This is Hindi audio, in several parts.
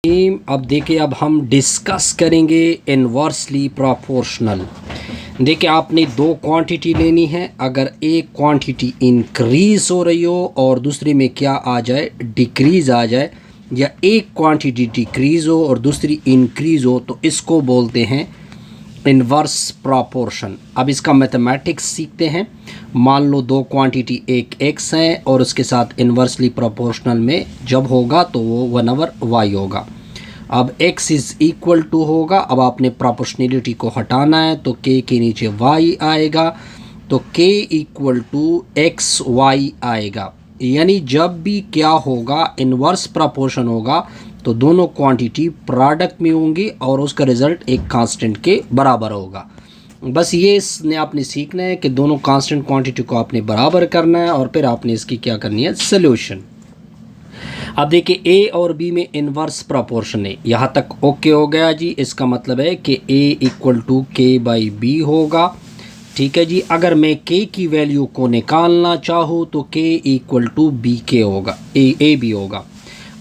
अब देखिए, अब हम डिस्कस करेंगे इन्वर्सली प्रोपोर्शनल। देखिए, आपने दो क्वांटिटी लेनी है। अगर एक क्वांटिटी इंक्रीज हो रही हो और दूसरी में क्या आ जाए, डिक्रीज आ जाए, या एक क्वांटिटी डिक्रीज हो और दूसरी इंक्रीज हो, तो इसको बोलते हैं इन्वर्स प्रोपोर्शन। अब इसका मैथमेटिक्स सीखते हैं। मान लो दो क्वांटिटी, एक x है और उसके साथ इन्वर्सली प्रोपोर्शनल में जब होगा तो वो 1/y होगा। अब x इज़ इक्वल टू होगा, अब आपने प्रोपोर्शनलिटी को हटाना है तो k के नीचे y आएगा, तो k equal to x y आएगा। यानी जब भी क्या होगा, इन्वर्स प्रोपोर्शन होगा तो दोनों क्वांटिटी प्रोडक्ट में होंगी और उसका रिज़ल्ट एक कांस्टेंट के बराबर होगा। बस ये इसने आपने सीखना है कि दोनों कांस्टेंट क्वांटिटी को आपने बराबर करना है और फिर आपने इसकी क्या करनी है, सोल्यूशन। अब देखिए, ए और बी में इन्वर्स प्रोपोर्शन है। यहाँ तक ओके हो गया जी। इसका मतलब है कि ए इक्वल टू के बाई बी होगा। ठीक है जी। अगर मैं के की वैल्यू को निकालना चाहूँ तो के इक्वल टू बी के होगा, ए बी होगा।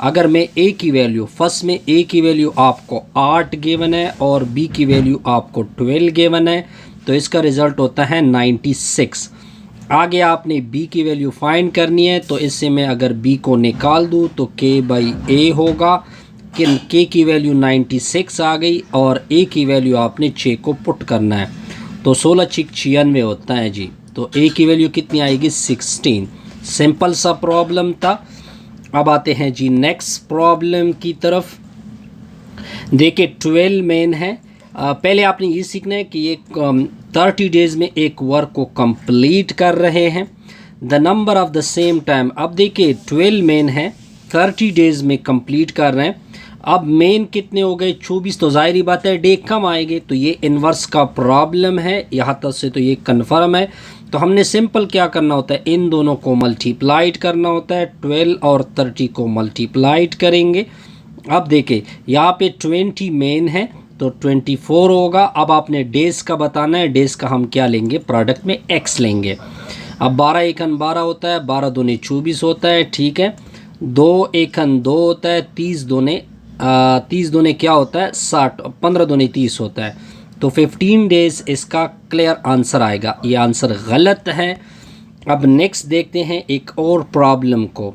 अगर मैं ए की वैल्यू, फर्स्ट में ए की वैल्यू आपको 8 गिवन है और बी की वैल्यू आपको 12 गिवन है, तो इसका रिज़ल्ट होता है 96। आगे आपने बी की वैल्यू फाइंड करनी है, तो इससे मैं अगर बी को निकाल दूँ तो के बाई ए होगा। कि के की वैल्यू 96 आ गई और ए की वैल्यू आपने 6 को पुट करना है, तो 16 6 96 होता है जी। तो ए की वैल्यू कितनी आएगी, 16। सिंपल सा प्रॉब्लम था। अब आते हैं जी नेक्स्ट प्रॉब्लम की तरफ। देखिए, 12 मेन है। पहले आपने ये सीखना है कि ये 30 डेज़ में एक वर्क को कंप्लीट कर रहे हैं। The number of the same time, अब देखिए 12 मेन है, 30 डेज़ में कंप्लीट कर रहे हैं। अब मेन कितने हो गए, 24, तो ज़ाहिर बात है डे कम आएंगे, तो ये इन्वर्स का प्रॉब्लम है। यहाँ तक से तो ये कन्फर्म है। तो हमने सिंपल क्या करना होता है, इन दोनों को मल्टीप्लाइड करना होता है। 12 और 30 को मल्टीप्लाइड करेंगे। अब देखिए, यहाँ पे 20 मेन है तो 24 होगा। अब आपने डेज़ का बताना है, डेज़ का हम क्या लेंगे, प्रोडक्ट में x लेंगे। अब 12 एकन 12 होता है, 12 दूने 24 होता है, ठीक है। 2 एकन 2 होता है, 30 दूने क्या होता है, 60, 15 दूने 30 होता है। तो 15 डेज़ इसका क्लियर आंसर आएगा। ये आंसर गलत है। अब नेक्स्ट देखते हैं एक और प्रॉब्लम को।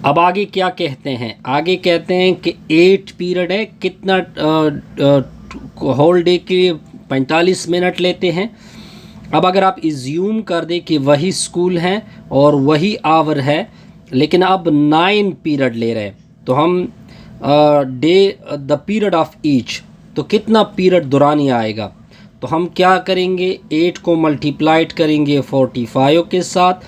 अब आगे क्या कहते हैं, आगे कहते हैं कि 8 पीरियड है, कितना होल डे के लिए 45 मिनट लेते हैं। अब अगर आप इज्यूम कर दें कि वही स्कूल है और वही आवर है, लेकिन अब 9 पीरियड ले रहे हैं, तो हम द पीरियड ऑफ ईच, तो कितना पीरियड दौरानी आएगा। तो हम क्या करेंगे, 8 को मल्टीप्लाइड करेंगे 45 के साथ।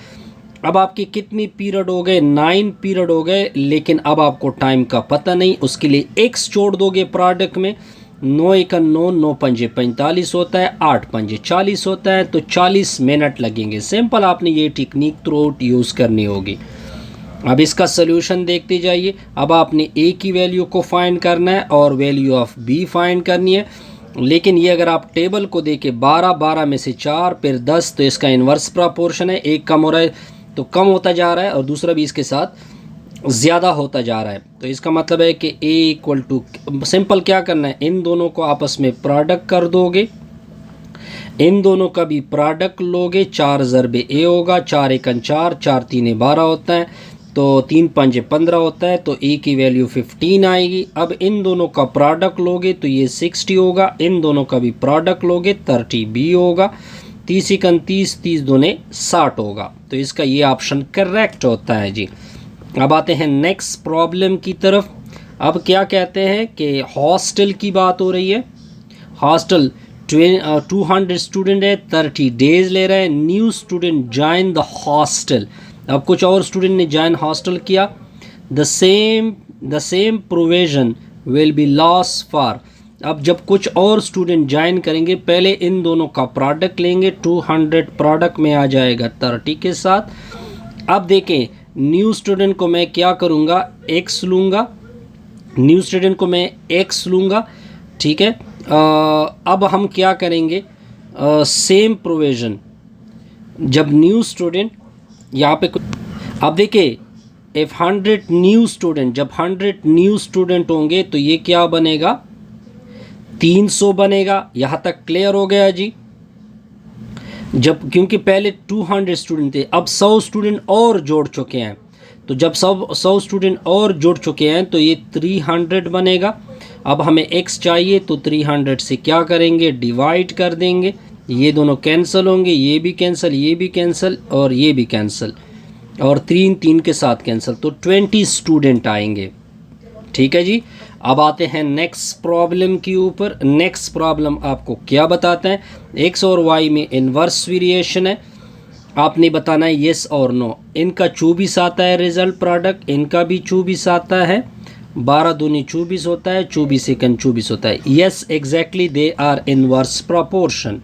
अब आपके कितनी पीरियड हो गए, 9 पीरियड हो गए, लेकिन अब आपको टाइम का पता नहीं, उसके लिए x जोड़ दोगे प्रोडक्ट में। 9 एकन 9, 9 पंजे 45 होता है, 8 पंजे 40 होता है, तो 40 मिनट लगेंगे। सिंपल आपने ये टेक्निक थ्रू आउट यूज़ करनी होगी। अब इसका सलूशन देखते जाइए। अब आपने a की वैल्यू को फाइंड करना है और वैल्यू ऑफ b फाइंड करनी है। लेकिन ये अगर आप टेबल को देखें, 12 12 में से 4 फिर 10, तो इसका इन्वर्स प्रोपोर्शन है। एक कम हो रहा है तो कम होता जा रहा है और दूसरा भी इसके साथ ज़्यादा होता जा रहा है। तो इसका मतलब है कि a इक्वल टू, सिंपल क्या करना है, इन दोनों को आपस में प्रोडक्ट कर दोगे, इन दोनों का भी प्रोडक्ट लोगे। 4 ज़रबे a होगा, 4 एकन 4, 4 तीन 12 होता है, तो 3 पंजे 15 होता है, तो a की वैल्यू 15 आएगी। अब इन दोनों का प्रोडक्ट लोगे तो ये 60 होगा, इन दोनों का भी प्रोडक्ट लोगे 30 b होगा, 30 एकन 30, 30 दूने 60 होगा। तो इसका ये ऑप्शन करेक्ट होता है जी। अब आते हैं नेक्स्ट प्रॉब्लम की तरफ। अब क्या कहते हैं कि हॉस्टल की बात हो रही है। हॉस्टल 200 स्टूडेंट है, 30 डेज़ ले रहे हैं। New student join the hostel. अब कुछ और स्टूडेंट ने ज्वाइन हॉस्टल किया। The same provision will be loss for. अब जब कुछ और स्टूडेंट ज्वाइन करेंगे, पहले इन दोनों का प्रोडक्ट लेंगे। 200 प्रोडक्ट में आ जाएगा 30 के साथ। अब देखें, न्यू स्टूडेंट को मैं क्या करूँगा, x लूँगा, न्यू स्टूडेंट को मैं x लूँगा, ठीक है। अब हम क्या करेंगे, सेम प्रोविज़न, जब न्यू स्टूडेंट यहाँ पे, अब देखिए इफ़ 100 न्यू स्टूडेंट, जब 100 न्यू स्टूडेंट होंगे तो ये क्या बनेगा, 300 बनेगा। यहाँ तक क्लियर हो गया जी। जब क्योंकि पहले 200 स्टूडेंट थे, अब 100 स्टूडेंट और जोड़ चुके हैं, तो जब 100 स्टूडेंट और जुड़ चुके हैं तो ये 300 बनेगा। अब हमें x चाहिए तो 300 से क्या करेंगे, डिवाइड कर देंगे। ये दोनों कैंसिल होंगे, ये भी कैंसिल, ये भी कैंसिल और ये भी कैंसिल, और 3 के साथ कैंसिल, तो 20 स्टूडेंट आएंगे। ठीक है जी। अब आते हैं नेक्स्ट प्रॉब्लम के ऊपर। नेक्स्ट प्रॉब्लम आपको क्या बताते हैं, x और y में इन्वर्स वेरिएशन है, आपने बताना है येस और नो। इनका 24 आता है रिजल्ट प्रोडक्ट, इनका भी 24 आता है, 12 दूनी 24 होता है, 24 एकन 24 होता है। Yes exactly they are inverse proportion.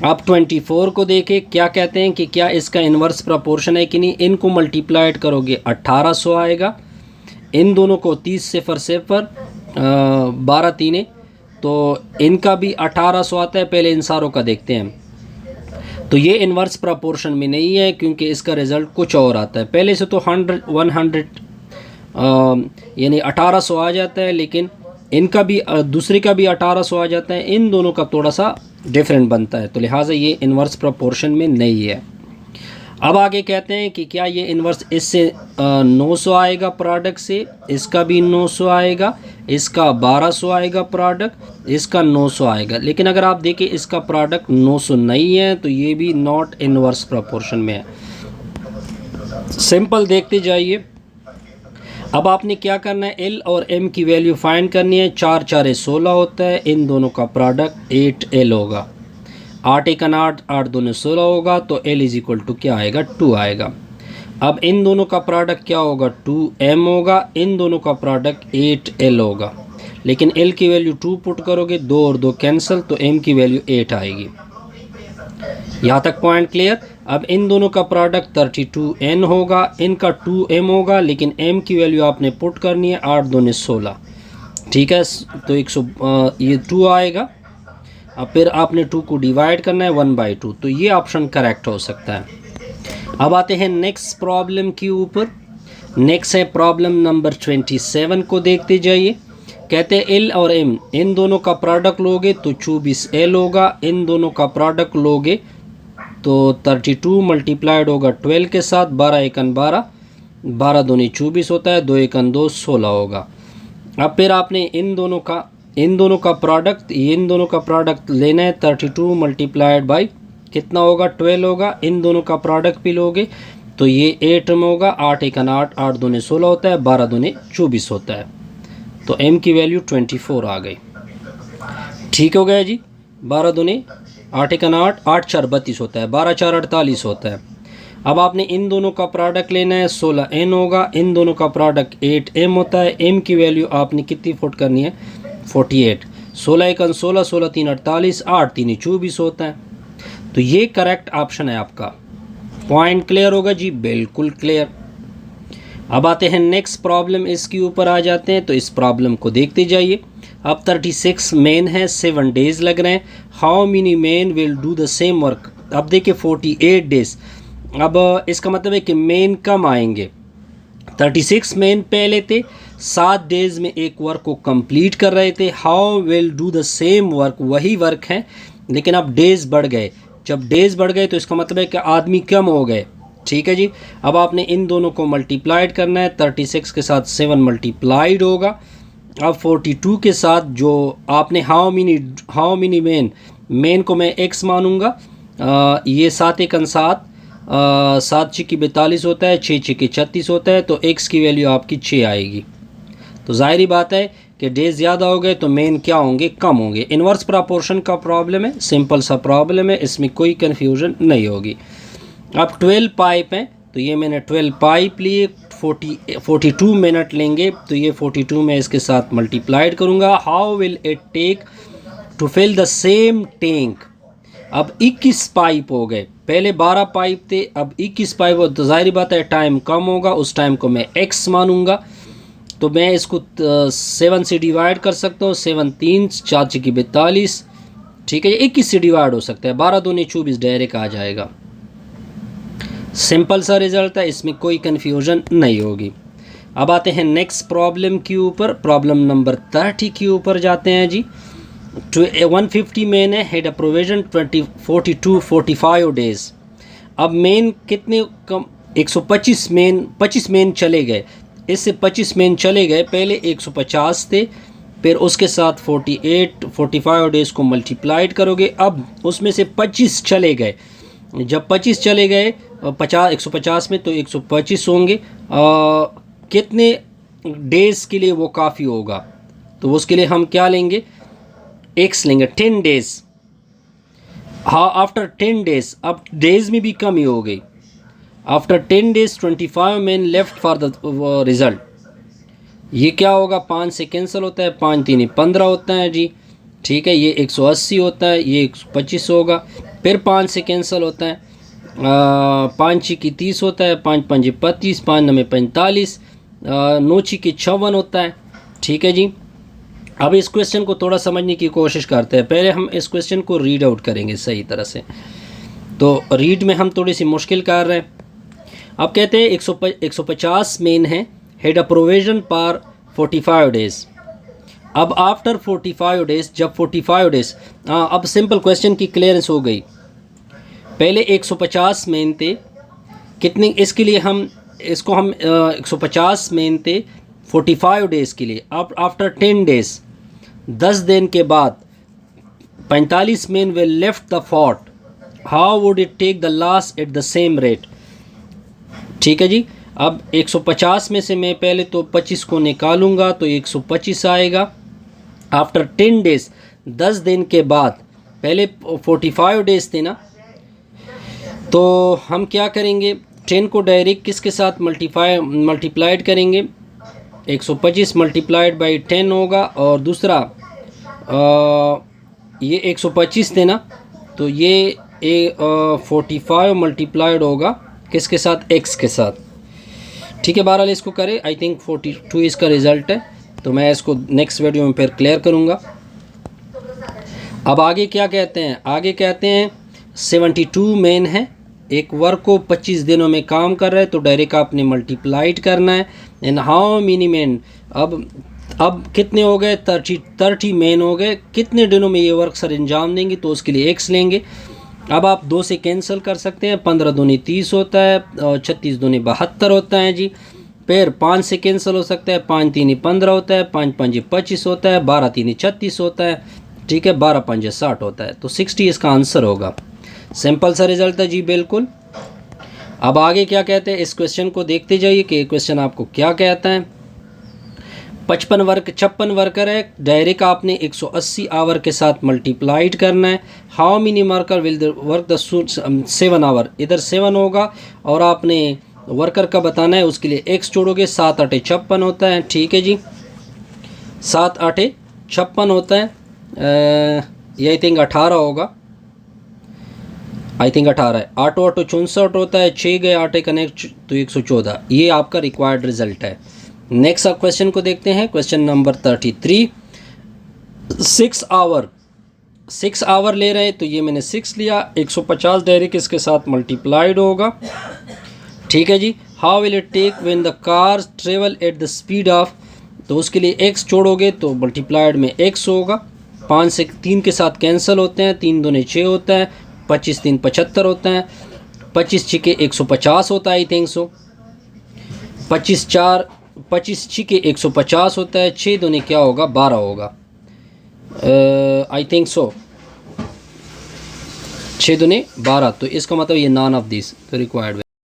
आप 24 को देखें, क्या कहते हैं कि क्या इसका इन्वर्स प्रोपोर्शन है कि नहीं। इनको मल्टीप्लाइड करोगे 1800 आएगा, इन दोनों को 30 सिफर 12 तीने, तो इनका भी 1800 आता है। पहले इन सारों का देखते हैं, तो ये इन्वर्स प्रोपोर्शन में नहीं है क्योंकि इसका रिज़ल्ट कुछ और आता है। पहले से तो 100 यानी 1800 आ जाता है, लेकिन इनका भी दूसरे का भी 1800 आ जाता है, इन दोनों का थोड़ा सा डिफरेंट बनता है, तो लिहाजा ये इन्वर्स प्रोपोर्शन में नहीं है। अब आगे कहते हैं कि क्या ये इन्वर्स इससे 900 आएगा प्रोडक्ट से, इसका भी 900 आएगा, इसका 1200 आएगा प्रोडक्ट, इसका 900 आएगा। लेकिन अगर आप देखें इसका प्रोडक्ट 900 नहीं है तो ये भी नॉट इन्वर्स प्रोपोर्शन में है। सिंपल देखते जाइए। अब आपने क्या करना है, एल और एम की वैल्यू फाइंड करनी है। 4 4 16 होता है, इन दोनों का प्रोडक्ट 8L होगा। 8 1 8, 8 2 16 होगा, तो L इज इक्वल टू क्या आएगा, 2 आएगा। अब इन दोनों का प्रोडक्ट क्या होगा, 2M होगा, इन दोनों का प्रोडक्ट 8L होगा। लेकिन L की वैल्यू 2 पुट करोगे, 2 और 2 कैंसिल, तो M की वैल्यू 8 आएगी। यहाँ तक पॉइंट क्लियर। अब इन दोनों का प्रोडक्ट 32N होगा, इनका 2M होगा, लेकिन M की वैल्यू आपने पुट करनी है, 8 2 16। ठीक है, तो 100 ये 2 आएगा। अब फिर आपने 2 को डिवाइड करना है 1/2, तो ये ऑप्शन करेक्ट हो सकता है। अब आते हैं नेक्स्ट प्रॉब्लम के ऊपर। नेक्स्ट है प्रॉब्लम नंबर 27 को देखते जाइए। कहते हैं L और M, इन दोनों का प्रोडक्ट लोगे तो 24L होगा, इन दोनों का प्रोडक्ट लोगे तो 32 मल्टीप्लाइड होगा 12 के साथ, 12 एकन 12, 12 दूनी 24 होता है, 2 एकन 2 16 होगा। अब फिर आपने इन दोनों का प्रोडक्ट, इन दोनों का प्रोडक्ट लेना है। 32 मल्टीप्लाइड बाई कितना होगा, 12 होगा। इन दोनों का प्रोडक्ट भी लोगे तो ये 8 में होगा, 8 एकन 8, 8 दूनी 16 होता है, 12 दूनी 24 होता है, तो M की वैल्यू 24 आ गई। ठीक हो गया जी। 12 दूनी 8 एकन 8, 8 4 32 होता है, 12 4 48 होता है। अब आपने इन दोनों का प्रोडक्ट लेना है, 16N होगा, इन दोनों का प्रोडक्ट 8M होता है। M की वैल्यू आपने कितनी फुट करनी है, 48। 16 एकन 16, 16 3 48, 8 3 24 होता है, तो ये करेक्ट ऑप्शन है आपका। पॉइंट क्लियर होगा जी, बिल्कुल क्लियर। अब आते हैं नेक्स्ट प्रॉब्लम, इसके ऊपर आ जाते हैं, तो इस प्रॉब्लम को देखते जाइए। अब 36 मेन है, 7 डेज लग रहे हैं। How many men will do the same work. अब देखिए 48 डेज, अब इसका मतलब है कि मेन कम आएंगे। 36 मेन पहले थे, 7 डेज में एक वर्क को कंप्लीट कर रहे थे। How will do the same work, वही वर्क है लेकिन अब डेज बढ़ गए। जब डेज बढ़ गए तो इसका मतलब है कि आदमी कम हो गए। ठीक है जी। अब आपने इन दोनों को मल्टीप्लाइड करना है। 36 के साथ 7 मल्टीप्लाइड होगा। अब 42 के साथ जो आपने हाउ मेनी मेन को मैं x मानूंगा। ये 7 एकन 7, 7 6 की 42 होता है, 6 6 की 36 होता है, तो x की वैल्यू आपकी 6 आएगी। तो जाहिर बात है कि डेज ज़्यादा हो गए तो मेन क्या होंगे, कम होंगे। इन्वर्स प्रोपोर्शन का प्रॉब्लम है, सिंपल सा प्रॉब्लम है, इसमें कोई कन्फ्यूजन नहीं होगी। अब 12 पाइप हैं, तो ये मैंने 12 पाइप लिए, 42 मिनट लेंगे, तो ये 42 में इसके साथ मल्टीप्लाइड करूँगा। How will it take to fill the same tank. अब 21 पाइप हो गए, पहले 12 पाइप थे, अब 21 पाइप हो, तो जाहिर बात है टाइम कम होगा। उस टाइम को मैं x मानूंगा, तो मैं इसको 7 से डिवाइड कर सकता हूँ। 7 3 4 6 की 42, ठीक है, 21 से डिवाइड हो सकता है। 12 दूनी 24 डायरेक्ट आ जाएगा। सिंपल सा रिज़ल्ट है, इसमें कोई कन्फ्यूजन नहीं होगी। अब आते हैं नेक्स्ट प्रॉब्लम के ऊपर, प्रॉब्लम नंबर 30 के ऊपर जाते हैं जी। 150 मेन है, हेड अ प्रोविजन 45 डेज़। अब मेन कितने कम 125 मेन चले गए, इससे 25 मेन चले गए, पहले 150 थे, फिर उसके साथ 45 डेज़ को मल्टीप्लाइड करोगे, अब उसमें से 25 चले गए। जब 25 चले गए 150 में तो 125 होंगे, कितने डेज़ के लिए वो काफ़ी होगा, तो उसके लिए हम क्या लेंगे, एक्स लेंगे, 10 डेज़। हाँ, आफ्टर 10 डेज़, अब डेज़ में भी कमी हो गई। After 10 days 25 main left for the result. ये क्या होगा, 5 से कैंसिल होता है, 5 3 15 होता है जी, ठीक है। ये 180 होता है, ये 125 होगा, फिर 5 से कैंसिल होता है, 5 6 30 होता है, 5 5 25, 5 9 45, 9 6 56 होता है, ठीक है जी। अब इस क्वेश्चन को थोड़ा समझने की कोशिश करते हैं। पहले हम इस क्वेश्चन को रीड आउट करेंगे सही तरह से, तो रीड में हम थोड़ी सी मुश्किल कर रहे हैं। अब कहते हैं 150 मेन है, हेड अ प्रोविजन पर 45 डेज़। अब आफ्टर 45 डेज़, जब 45 डेज़, अब सिंपल क्वेश्चन की क्लियरेंस हो गई। पहले 150 मेन थे, कितनी, इसके लिए हम इसको हम 150 मेन थे 45 डेज़ के लिए। अब आफ्टर 10 डेज़, 10 दिन के बाद 45 men will left the fort, how would it take the last at the same rate, ठीक है जी। अब 150 में से मैं पहले तो 25 को निकालूंगा तो 125 आएगा। आफ्टर 10 डेज़, 10 दिन के बाद, पहले 45 डेज़ थे ना, तो हम क्या करेंगे, 10 को डायरेक्ट किसके साथ मल्टीप्लाइड करेंगे, 125 मल्टीप्लाइड बाई 10 होगा, और दूसरा ये 125 थे ना, तो ये 45 मल्टीप्लाइड होगा किसके साथ, x के साथ, ठीक है। बहरहाल इसको करें, आई थिंक 42 इसका रिज़ल्ट है, तो मैं इसको नेक्स्ट वीडियो में फिर क्लियर करूँगा। अब आगे क्या कहते हैं, आगे कहते हैं 72 मेन है, एक वर्क को 25 दिनों में काम कर रहा है, तो डायरेक्ट आपने मल्टीप्लाइड करना है। एंड हाउ मेनी मेन, अब कितने हो गए, 30 मेन हो गए, कितने दिनों में ये वर्क सर अंजाम देंगे, तो उसके लिए x लेंगे। अब आप 2 से कैंसिल कर सकते हैं, 15 दूनी 30 होता है, और 36 दूनी 72 होता है जी। फिर 5 से कैंसिल हो सकता है, 5 3 15 होता है, 5 5 25 होता है, 12 3 36 होता है, ठीक है, 12 5 60 होता है, तो 60 इसका आंसर होगा। सिंपल सा रिजल्ट है जी, बिल्कुल। अब आगे क्या कहते हैं, इस क्वेश्चन को देखते जाइए कि क्वेश्चन आपको क्या कहता है। 56 वर्कर है, डायरेक्ट आपने 180 आवर के साथ मल्टीप्लाइड करना है। How many worker will work the 7 hour, इधर 7 होगा, और आपने वर्कर का बताना है, उसके लिए x जोड़ोगे, 7 8 56 होता है, ठीक है जी, 7 8 56 होता है, ये आई थिंक 18 होगा, आई थिंक 18 है, 8 8 64 होता है, 6 गए 8 कनेक्ट तो 114, ये आपका रिक्वायर्ड रिजल्ट है। नेक्स्ट क्वेश्चन को देखते हैं, क्वेश्चन नंबर 33। 6 आवर ले रहे हैं, तो ये मैंने 6 लिया, 150 डायरेक्ट इसके साथ मल्टीप्लाइड होगा, ठीक है जी। How will it take when the car travel at the speed of, तो उसके लिए x जोड़ोगे तो मल्टीप्लाइड में x होगा, 5 से 3 के साथ कैंसिल होते हैं, 3 दूने 6 होता है, 25 3 75 होता है, 25 6 150 होता है, आई थिंक सो, 25 6 150 होता है, 6 दूने क्या होगा, 12 होगा, आई थिंक सो, 6 दूने 12, तो इसका मतलब ये नॉन ऑफ दिस रिक्वायर्ड।